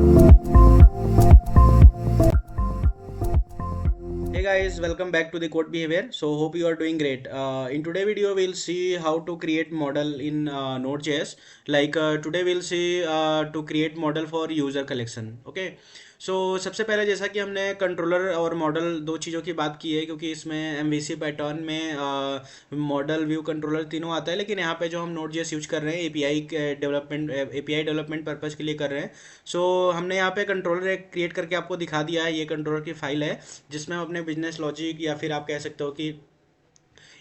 Hey guys, welcome back to the code behavior. So hope you are doing great. In today video, we'll see how to create model in Node.js. Today we'll see to create model for user collection. Okay. सो सबसे पहले जैसा कि हमने controller और model दो चीज़ों की बात की है, क्योंकि इसमें एमवीसी पैटर्न में मॉडल व्यू कंट्रोलर तीनों आता है, लेकिन यहाँ पे जो हम Node.js यूज कर रहे हैं एपीआई डेवलपमेंट पर्पज़ के लिए कर रहे हैं. सो हमने यहाँ पे कंट्रोलर एक क्रिएट करके आपको दिखा दिया है. ये कंट्रोलर की फाइल है जिसमें हम अपने बिजनेस लॉजिक या फिर आप कह सकते हो कि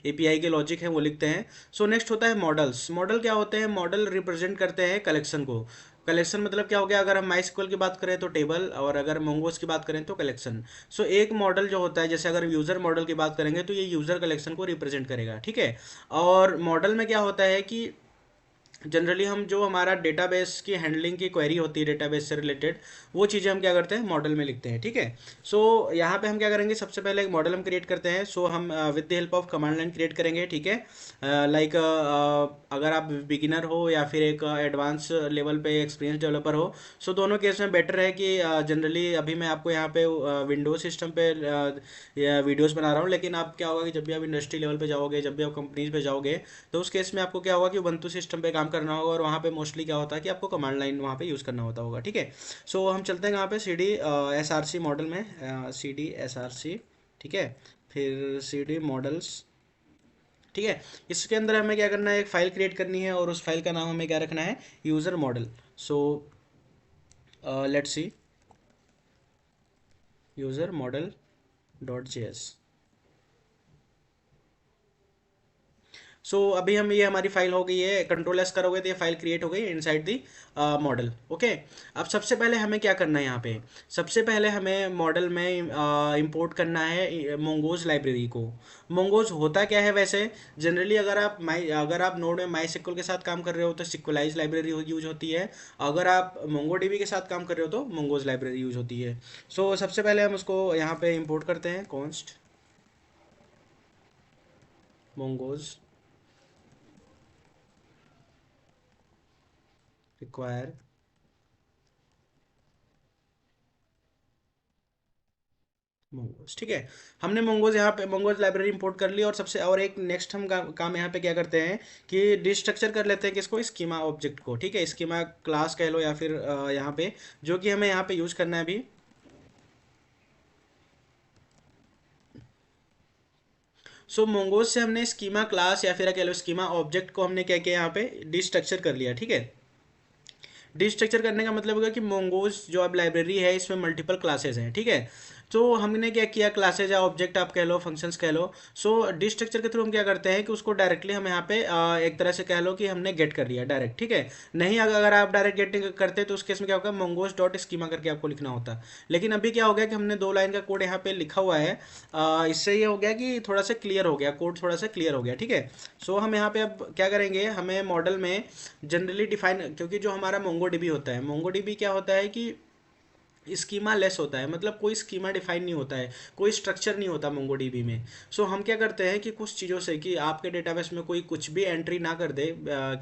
एपीआई के लॉजिक हैं वो लिखते हैं. सो नेक्स्ट होता है मॉडल्स. मॉडल क्या होते हैं? मॉडल रिप्रेजेंट करते हैं कलेक्शन को. कलेक्शन मतलब क्या हो गया? अगर हम माइस्क्यूएल की बात करें तो टेबल, और अगर मोंगोस की बात करें तो कलेक्शन. सो एक मॉडल जो होता है, जैसे अगर यूज़र मॉडल की बात करेंगे तो ये यूज़र कलेक्शन को रिप्रेजेंट करेगा. ठीक है. और मॉडल में क्या होता है कि जनरली हम जो हमारा डेटाबेस की हैंडलिंग की क्वेरी होती है डेटाबेस से रिलेटेड, वो चीज़ें हम क्या करते हैं? मॉडल में लिखते हैं. ठीक है. सो यहाँ पे हम क्या करेंगे? सबसे पहले एक मॉडल हम क्रिएट करते हैं. सो हम with the help of command line create करेंगे. ठीक है. अगर आप बिगिनर हो या फिर एक एडवांस लेवल पे एक्सपीरियंस डेवलपर हो, सो दोनों केस में बेटर है कि जनरली अभी मैं आपको यहाँ पे विंडोज सिस्टम पे वीडियोस बना रहा हूँ, लेकिन आप क्या होगा कि जब भी आप इंडस्ट्री लेवल पे जाओगे, जब भी आप कंपनीज पे जाओगे, तो उस केस में आपको क्या होगा कि ubuntu सिस्टम पे काम करना होगा, और वहाँ पे मोस्टली क्या होता है कि आपको कमांड लाइन वहाँ पे यूज़ करना होता होगा. ठीक है. सो हम चलते हैं यहाँ पे C D S R C model में, C D S R C. ठीक है. फिर सी डी मॉडल्स. ठीक है. इसके अंदर हमें क्या करना है? एक फाइल क्रिएट करनी है, और उस फाइल का नाम हमें क्या रखना है? User model. So let's see user model dot J S. अभी हम ये हमारी फाइल हो गई है. कंट्रोल एस करोगे तो ये फाइल क्रिएट हो गई इनसाइड दी मॉडल. ओके. अब सबसे पहले हमें क्या करना है? यहाँ पे सबसे पहले हमें मॉडल में इंपोर्ट करना है मोंगोज लाइब्रेरी को. मोंगोज होता क्या है वैसे? जनरली अगर आप नोड में माई सिक्वल के साथ काम कर रहे हो तो सिक्वलाइज लाइब्रेरी यूज होती है. अगर आप मोंगोडीबी के साथ काम कर रहे हो तो मोंगोज लाइब्रेरी यूज होती है. सबसे पहले हम उसको यहाँ पे इंपोर्ट करते हैं. Const mongoose require mongoose. ठीक है. हमने मोंगोज यहाँ पे मोंगोज लाइब्रेरी इंपोर्ट कर ली, और सबसे और एक नेक्स्ट हम काम यहाँ पे क्या करते हैं कि डिस्ट्रक्चर कर लेते हैं किसको? स्कीमा ऑब्जेक्ट को. ठीक है. स्कीमा क्लास कह लो या फिर यहाँ पे जो कि हमें यहाँ पे यूज करना है अभी. मोंगोज से हमने स्कीमा क्लास या फिर कह लो स्कीमा ऑब्जेक्ट को हमने क्या किया? यहाँ पे डिस्ट्रक्चर कर लिया. ठीक है. डिस्ट्रक्चर करने का मतलब होगा कि मोंगोज जो अब लाइब्रेरी है इसमें मल्टीपल क्लासेस हैं. ठीक है. हमने क्या किया? क्लासेज या ऑब्जेक्ट आप कह लो, फंक्शंस कह लो. डिस्ट्रक्चर के थ्रू हम क्या करते हैं कि उसको डायरेक्टली हम यहाँ पे एक तरह से कह लो कि हमने गेट कर लिया डायरेक्ट. ठीक है. नहीं, अगर आप डायरेक्ट गेटिंग करते तो उस केस में क्या होगा? मोंगोज डॉट स्कीमा करके आपको लिखना होता. लेकिन अभी क्या हो गया कि हमने 2 लाइन का कोड यहाँ पे लिखा हुआ है. इससे ये हो गया कि थोड़ा सा क्लियर हो गया, कोड थोड़ा सा क्लियर हो गया. ठीक है. हम यहाँ पे अब क्या करेंगे? हमें मॉडल में जनरली डिफाइन, क्योंकि जो हमारा मोंगोडीबी होता है, मोंगोडीबी क्या होता है कि स्कीमा लेस होता है, मतलब कोई स्कीमा डिफाइन नहीं होता है, कोई स्ट्रक्चर नहीं होता मोंगोडीबी में. हम क्या करते हैं कि कुछ चीज़ों से कि आपके डेटाबेस में कोई कुछ भी एंट्री ना कर दे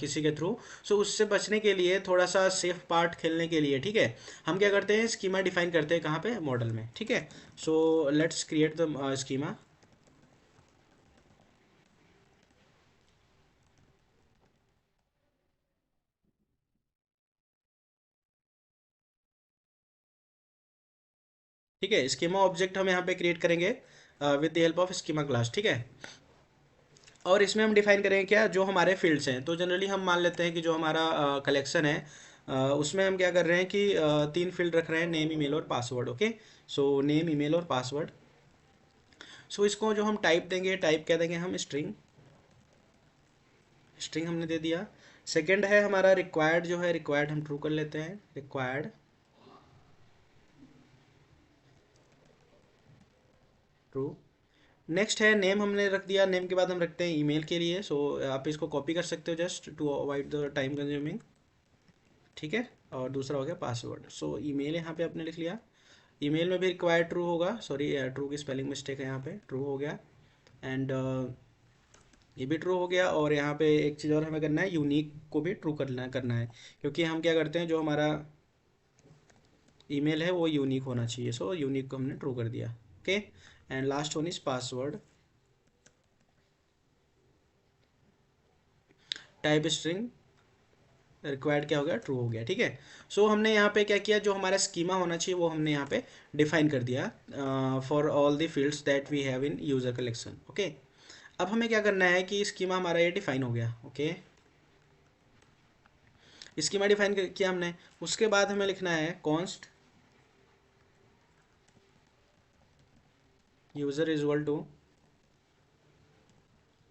किसी के थ्रू. उससे बचने के लिए, थोड़ा सा सेफ पार्ट खेलने के लिए, ठीक है, हम क्या करते हैं? स्कीमा डिफाइन करते हैं. कहाँ पे? मॉडल में. ठीक है. Let's create the schema. ठीक है. स्कीमा ऑब्जेक्ट हम यहाँ पे क्रिएट करेंगे with the help of schema class. ठीक है. और इसमें हम डिफाइन करेंगे क्या? जो हमारे फील्ड्स हैं. जनरली हम मान लेते हैं कि जो हमारा कलेक्शन है, उसमें हम क्या कर रहे हैं कि 3 फील्ड रख रहे हैं: नेम, ईमेल और पासवर्ड. ओके. नेम, ईमेल और पासवर्ड. इसको जो हम टाइप देंगे, टाइप क्या देंगे? हम स्ट्रिंग. स्ट्रिंग हमने दे दिया. सेकंड है हमारा रिक्वायर्ड. जो है रिक्वायर्ड हम ट्रू कर लेते हैं. Required true. नेक्स्ट है नेम. हमने रख दिया. नेम के बाद हम रखते हैं ईमेल के लिए. आप इसको कॉपी कर सकते हो just to avoid the time consuming. ठीक है. और दूसरा हो गया पासवर्ड. ईमेल यहाँ पे आपने लिख लिया. ईमेल में भी रिक्वायर्ड ट्रू होगा. सॉरी, ट्रू की स्पेलिंग मिस्टेक है यहाँ पे. ट्रू हो गया. एंड ये भी ट्रू हो गया. और यहाँ पे एक चीज़ और हमें करना है, यूनिक को भी ट्रू करना करना है, क्योंकि हम क्या करते हैं, जो हमारा ईमेल है वो यूनिक होना चाहिए, सो यूनिक को हमने ट्रू कर दिया। Okay, and last one is password, type string required क्या हो गया, ट्रू हो गया। ठीक है, सो हमने यहाँ पे क्या किया, जो हमारा स्कीमा होना चाहिए वो हमने यहाँ पे डिफाइन कर दिया for all the fields that we have in user collection. Okay, अब हमें क्या करना है कि स्कीमा हमारा ये डिफाइन हो गया। ओके, स्कीमा डिफाइन किया हमने, उसके बाद हमें लिखना है const user is equal to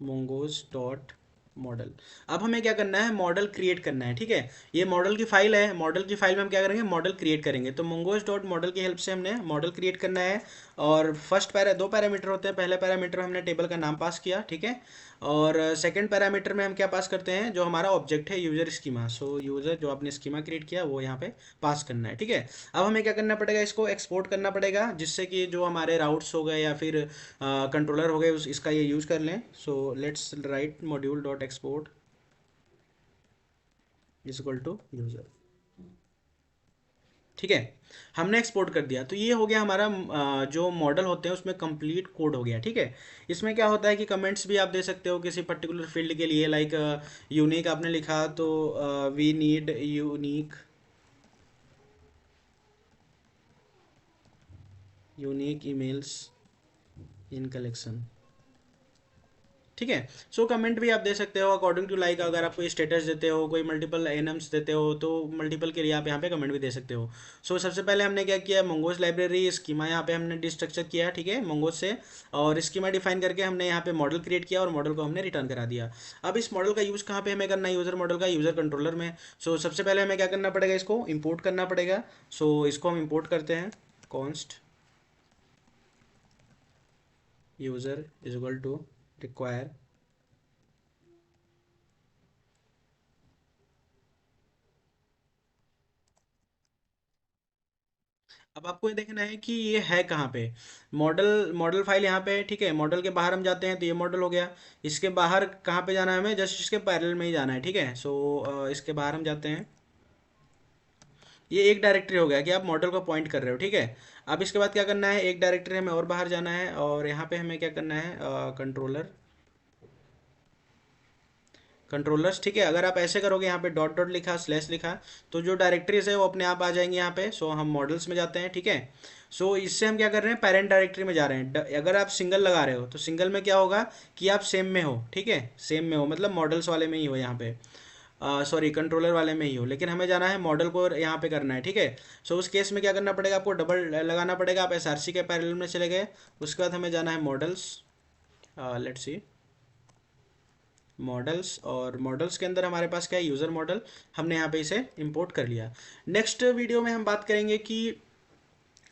mongoose dot model. अब हमें क्या करना है, मॉडल क्रिएट करना है। ठीक है, ये मॉडल की फाइल है, मॉडल की फाइल में हम क्या करेंगे, मॉडल क्रिएट करेंगे। तो mongoose डॉट मॉडल की हेल्प से हमने मॉडल क्रिएट करना है। और फर्स्ट दो पैरामीटर होते हैं, पहले पैरामीटर में हमने टेबल का नाम पास किया। ठीक है, और सेकंड पैरामीटर में हम क्या पास करते हैं, जो हमारा ऑब्जेक्ट है यूजर स्कीमा। सो यूजर जो आपने स्कीमा क्रिएट किया वो यहाँ पे पास करना है। ठीक है, अब हमें क्या करना पड़ेगा, इसको एक्सपोर्ट करना पड़ेगा, जिससे कि जो हमारे राउट्स हो गए या फिर कंट्रोलर हो गए इसका ये यूज़ कर लें। So let's write module dot export is equal to user. ठीक है, हमने एक्सपोर्ट कर दिया। तो ये हो गया हमारा जो मॉडल होते हैं उसमें कंप्लीट कोड हो गया। ठीक है, इसमें क्या होता है कि कमेंट्स भी आप दे सकते हो किसी पर्टिकुलर फील्ड के लिए, लाइक यूनिक आपने लिखा तो we need unique emails in collection. ठीक है, सो कमेंट भी आप दे सकते हो अकॉर्डिंग टू, लाइक अगर आप कोई स्टेटस देते हो, कोई मल्टीपल एनम्स देते हो, तो मल्टीपल के लिए आप यहाँ पे कमेंट भी दे सकते हो। सो सबसे पहले हमने क्या किया, मंगोज लाइब्रेरी स्कीमा यहाँ पे हमने डिस्ट्रक्चर किया। ठीक है, मंगोज से, और स्कीमा डिफाइन करके हमने यहाँ पे मॉडल क्रिएट किया और मॉडल को हमने रिटर्न करा दिया। अब इस मॉडल का यूज़ कहाँ पे हमें करना है, यूज़र मॉडल का यूज़र कंट्रोलर में। सो सबसे पहले हमें क्या करना पड़ेगा, इसको इम्पोर्ट करना पड़ेगा। सो इसको हम इम्पोर्ट करते हैं, const user is equal to require. अब आपको ये देखना है कि ये है कहाँ पे, मॉडल मॉडल फाइल यहाँ पे है। ठीक है, मॉडल के बाहर हम जाते हैं तो ये मॉडल हो गया। इसके बाहर कहाँ पे जाना है, हमें जस्ट इसके पैरेलल में ही जाना है। ठीक है, सो इसके बाहर हम जाते हैं, ये एक डायरेक्टरी हो गया कि आप मॉडल को पॉइंट कर रहे हो। ठीक है, अब इसके बाद क्या करना है, एक डायरेक्टरी हमें और बाहर जाना है, और यहाँ पे हमें क्या करना है, कंट्रोलर कंट्रोलर्स। ठीक है, अगर आप ऐसे करोगे, यहाँ पे डॉट डॉट लिखा, स्लैश लिखा, तो जो डायरेक्टरीज है वो अपने आप आ जाएंगे यहाँ पे। सो हम मॉडल्स में जाते हैं। ठीक है, सो इससे हम क्या कर रहे हैं, पेरेंट डायरेक्टरी में जा रहे हैं। अगर आप सिंगल लगा रहे हो तो सिंगल में क्या होगा कि आप सेम में हो। ठीक है, सेम में हो मतलब मॉडल्स वाले में ही हो, यहाँ पे सॉरी कंट्रोलर वाले में ही हो, लेकिन हमें जाना है मॉडल को यहाँ पे करना है। ठीक है, सो उस केस में क्या करना पड़ेगा, आपको डबल लगाना पड़ेगा। आप एसआरसी के पैरेलल में चले गए, उसके बाद हमें जाना है मॉडल्स, लेट्स सी मॉडल्स, और मॉडल्स के अंदर हमारे पास क्या है, यूज़र मॉडल, हमने यहाँ पे इसे इंपोर्ट कर लिया। नेक्स्ट वीडियो में हम बात करेंगे कि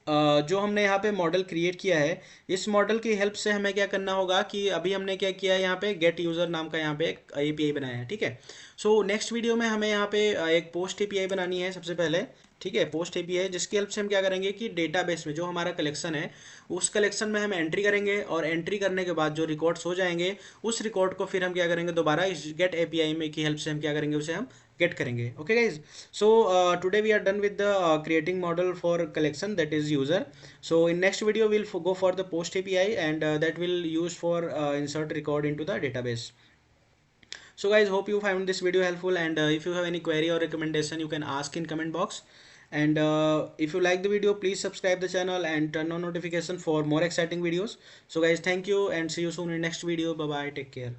जो हमने यहाँ पे मॉडल क्रिएट किया है, इस मॉडल की हेल्प से हमें क्या करना होगा कि अभी हमने क्या किया है, यहाँ पे गेट यूज़र नाम का यहाँ पे एक एपीआई बनाया है। ठीक है, सो नेक्स्ट वीडियो में हमें यहाँ पे एक पोस्ट एपीआई बनानी है सबसे पहले। ठीक है, पोस्ट एपीआई जिसकी हेल्प से हम क्या करेंगे कि डेटाबेस में जो हमारा कलेक्शन है, उस कलेक्शन में हम एंट्री करेंगे, और एंट्री करने के बाद जो रिकॉर्ड्स हो जाएंगे, उस रिकॉर्ड को फिर हम क्या करेंगे, दोबारा इस गेट एपीआई में की हेल्प से हम क्या करेंगे, उसे हम गेट करेंगे। Okay guys, so today we are done with the creating model for collection, that is user. So in next video we'll go for the post API, and that will use for insert record into the database. So guys, hope you found this video helpful, and if you have any query or recommendation you can ask in comment box. And if you like the video, please subscribe the channel and turn on notification for more exciting videos. So guys, thank you and see you soon in next video. Bye bye, take care.